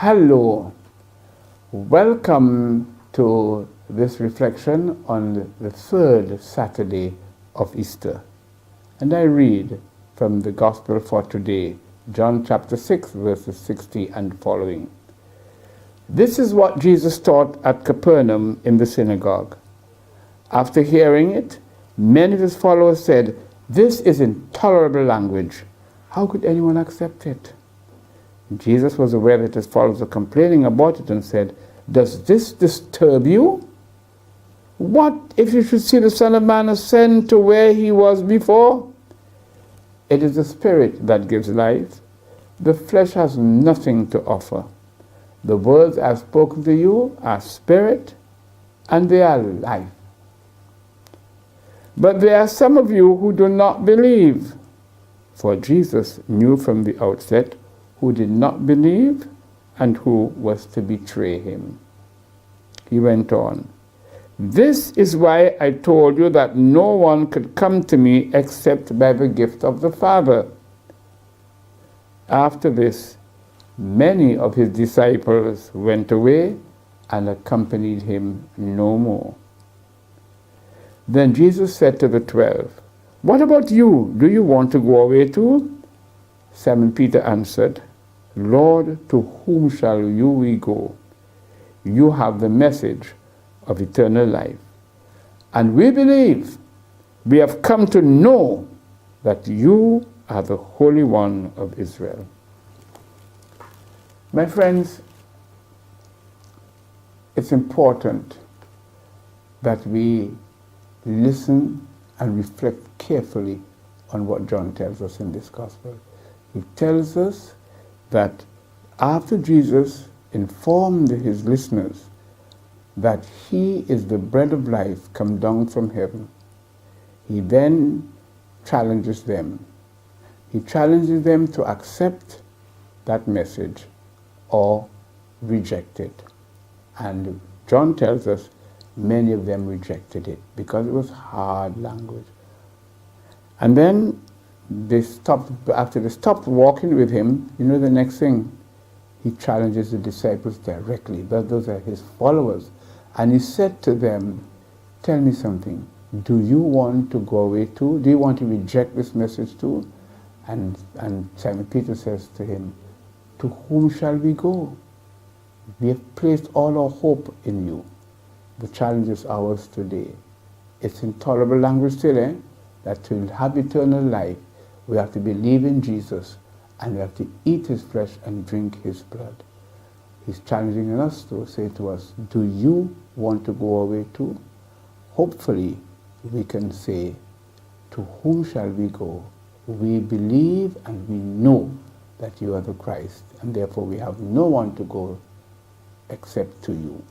Hello, welcome to this reflection on the third Saturday of Easter. And I read from the Gospel for today, John chapter 6, verses 60 and following. This is what Jesus taught at Capernaum in the synagogue. After hearing it, many of his followers said, "This is intolerable language. How could anyone accept it?" Jesus was aware that his followers were complaining about it and said, "Does this disturb you? What if you should see the Son of Man ascend to where he was before? It is the Spirit that gives life. The flesh has nothing to offer. The words I have spoken to you are spirit and they are life. But there are some of you who do not believe." For Jesus knew from the outset who did not believe and who was to betray him. He went on, "This is why I told you that no one could come to me except by the gift of the Father." After this, many of his disciples went away and accompanied him no more. Then Jesus said to the 12, "What about you? Do you want to go away too?" Simon Peter answered, "Lord, to whom shall we go? You have the message of eternal life. And we believe, we have come to know that you are the Holy One of Israel." My friends, it's important that we listen and reflect carefully on what John tells us in this gospel. He tells us that after Jesus informed his listeners that he is the bread of life come down from heaven, he then challenges them. He challenges them to accept that message or reject it. And John tells us many of them rejected it because it was hard language. And then after they stopped walking with him, you know the next thing? He challenges the disciples directly. Those are his followers. And he said to them, "Tell me something. Do you want to go away too? Do you want to reject this message too?" And Simon Peter says to him, "To whom shall we go? We have placed all our hope in you." The challenge is ours today. It's intolerable language still, that to have eternal life, we have to believe in Jesus and we have to eat his flesh and drink his blood. He's challenging us to say to us, do you want to go away too? Hopefully, we can say, to whom shall we go? We believe and we know that you are the Christ, and therefore we have no one to go except to you.